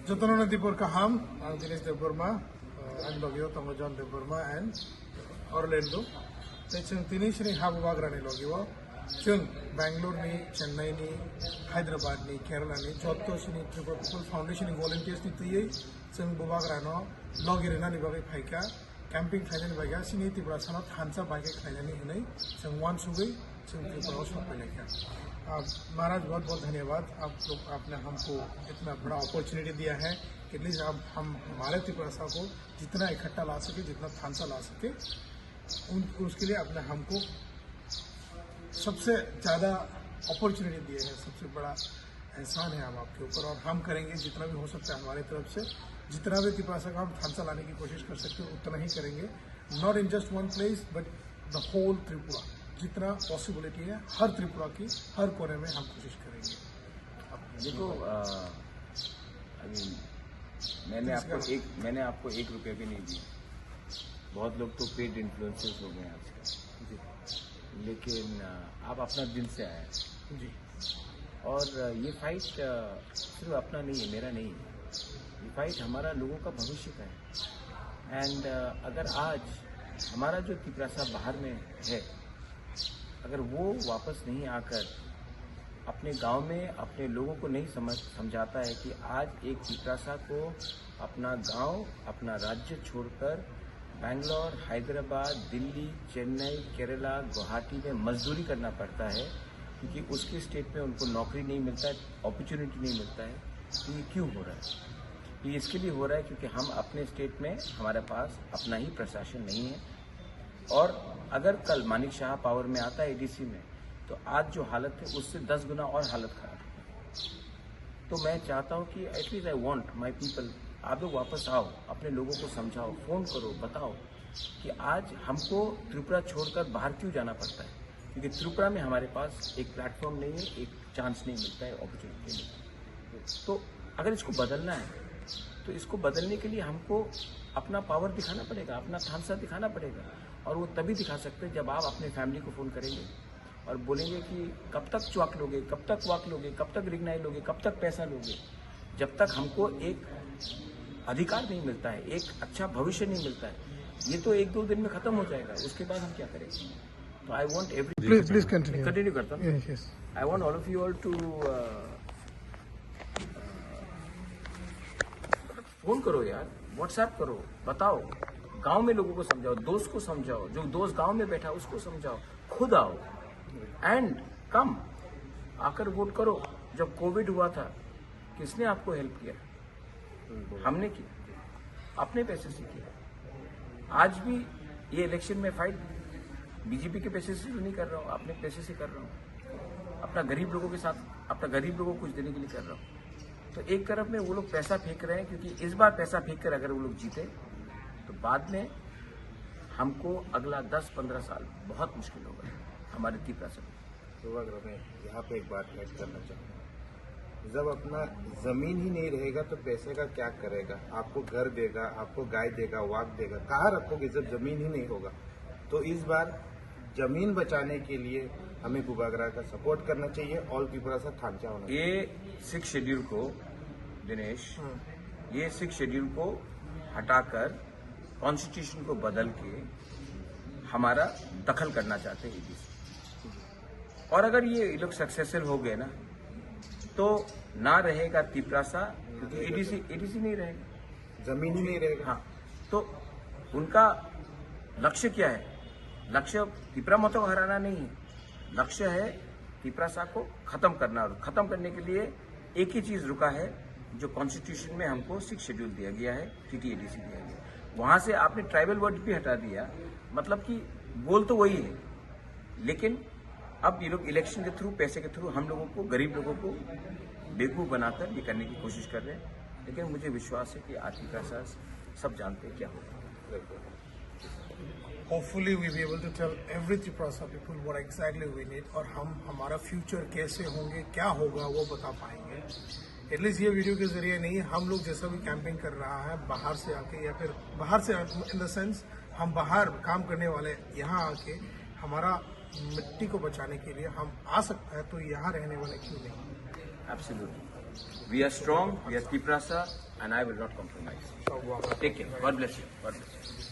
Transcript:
Jotono Dipur Kaham, ang Dinesh Deburma, ang Logio Tongo John Deburma and Orlando. Techung Dinesh ni Habubagra ni Logio, Chung Bangalore ni, Chennai ni, Hyderabad ni, Kerala ni, Jotto ni Tripura People Foundation ni volunteers ni tuye, Chung Bubagra no, Logirina ni Bagi Paika, Camping Thailand Baga, Sini Tripura Sanat Hansa Baga Thailand ni Hunay, Chung One Sugai, Chung Tripura Shop Peleka. महाराज बहुत बहुत धन्यवाद। आप लोग आपने हमको इतना बड़ा opportunity दिया है कि एटलीस्ट आप हम हमारे त्रिपुरा को जितना इकट्ठा ला सके, जितना थानसा ला सके, उसके लिए आपने हमको सबसे ज़्यादा अपॉर्चुनिटी दिए है। सबसे बड़ा एहसान है हम आपके ऊपर, और हम करेंगे जितना भी हो सकता है हमारी तरफ से। जितना भी त्रिपुरा का हम थानसा लाने की कोशिश कर सकते हैं उतना ही करेंगे। Not in just one place but the whole Tripura, जितना पॉसिबिलिटी है हर त्रिपुरा की हर कोने में हम कोशिश करेंगे। देखो मैंने आपको 1 रुपया भी नहीं दिया। बहुत लोग तो पेड इन्फ्लुएंसर्स हो गए आजकल, लेकिन आप अपना दिल से आए जी। और ये फाइट सिर्फ अपना नहीं है, मेरा नहीं है, ये फाइट हमारा लोगों का भविष्य का है। एंड अगर आज हमारा जो त्रिपुरा बाहर में है, अगर वो वापस नहीं आकर अपने गांव में अपने लोगों को नहीं समझाता है कि आज एक त्रिपुरा को अपना गांव, अपना राज्य छोड़कर बैंगलोर, हैदराबाद, दिल्ली, चेन्नई, केरला, गुवाहाटी में मजदूरी करना पड़ता है क्योंकि उसके स्टेट में उनको नौकरी नहीं मिलता है, अपॉर्चुनिटी नहीं मिलता है, तो ये क्यों हो रहा है? ये इसके लिए हो रहा है क्योंकि हम अपने स्टेट में हमारे पास अपना ही प्रशासन नहीं है। और अगर कल मानिक शाह पावर में आता है एडीसी में, तो आज जो हालत है उससे 10 गुना और हालत खराब है। तो मैं चाहता हूं कि at least I want my people, आप लोग वापस आओ, अपने लोगों को समझाओ, फोन करो, बताओ कि आज हमको त्रिपुरा छोड़कर बाहर क्यों जाना पड़ता है, क्योंकि त्रिपुरा में हमारे पास एक प्लेटफॉर्म नहीं है, एक चांस नहीं मिलता है, अपॉर्चुनिटी नहीं। तो अगर इसको बदलना है तो इसको बदलने के लिए हमको अपना पावर दिखाना पड़ेगा, अपना थानसा दिखाना पड़ेगा। और वो तभी दिखा सकते हैं जब आप अपने फैमिली को फ़ोन करेंगे और बोलेंगे कि कब तक च्वाक लोगे, कब तक वाक लोगे, कब तक रिग्नाई लोगे, कब तक पैसा लोगे। जब तक हमको एक अधिकार नहीं मिलता है, एक अच्छा भविष्य नहीं मिलता है, ये तो 1-2 दिन में ख़त्म हो जाएगा, उसके बाद हम क्या करेंगे? तो I want every please continue करता हूँ। I want all of you all to phone करो यार, व्हाट्सएप करो, बताओ, गांव में लोगों को समझाओ, दोस्त को समझाओ, जो दोस्त गांव में बैठा उसको समझाओ, खुद आओ एंड कम, आकर वोट करो। जब कोविड हुआ था किसने आपको हेल्प किया? हमने किया, अपने पैसे से किया। आज भी ये इलेक्शन में फाइट बीजेपी के पैसे से नहीं कर रहा हूँ, अपने पैसे से कर रहा हूँ, अपना गरीब लोगों के साथ, अपना गरीब लोगों को कुछ देने के लिए कर रहा हूँ। तो एक तरफ में वो लोग पैसा फेंक रहे हैं, क्योंकि इस बार पैसा फेंक कर अगर वो लोग जीते तो बाद में हमको अगला 10-15 साल बहुत मुश्किल होगा हमारे त्रिपुरा से। मैं यहाँ पे एक बात ऐड करना चाहूँगा, जब अपना जमीन ही नहीं रहेगा तो पैसे का क्या करेगा? आपको घर देगा, आपको गाय देगा, वाक देगा, कहाँ रखोगे जब जमीन ही नहीं होगा? तो इस बार जमीन बचाने के लिए हमें बुबागरा का सपोर्ट करना चाहिए। ऑल त्रिपुरा से थानचा होना चाहिए। ये 6 शेड्यूल को दिनेश, ये 6 शेड्यूल को हटाकर कॉन्स्टिट्यूशन को बदल के हमारा दखल करना चाहते हैं एडीसी। और अगर ये लोग सक्सेसफुल हो गए ना, तो ना रहेगा त्रिपुरा, क्योंकि एडीसी नहीं रहेगा, जमीन ही नहीं रहेगा। हाँ, तो उनका लक्ष्य क्या है? लक्ष्य त्रिपुरा मतों को हराना नहीं है, लक्ष्य है त्रिपुरा को खत्म करना। और खत्म करने के लिए एक ही चीज रुका है, जो कॉन्स्टिट्यूशन में हमको 6 शेड्यूल दिया गया है, TTADC दिया गया है। वहां से आपने ट्राइबल वर्ड भी हटा दिया, मतलब कि बोल तो वही है, लेकिन अब ये लोग इलेक्शन के थ्रू, पैसे के थ्रू हम लोगों को, गरीब लोगों को बेवकूफ बनाकर ये करने की कोशिश कर रहे हैं। लेकिन मुझे विश्वास है कि आज का सब जानते हैं क्या होगा। Hopefully we be able to tell every Tripura people what exactly we need, और हम हमारा फ्यूचर कैसे होंगे, क्या होगा, वो बता पाएंगे। एटलीस्ट ये वीडियो के जरिए नहीं, हम लोग जैसा भी कैंपिंग कर रहा है बाहर से आके, या फिर बाहर से इन द सेंस हम बाहर काम करने वाले यहाँ आके हमारा मिट्टी को बचाने के लिए हम आ सकते हैं, तो यहाँ रहने वाले क्यों नहीं? Absolutely. We are strong, we are Tripura. and I will not compromise. Shop Wagra. Take care. God bless you. God bless you.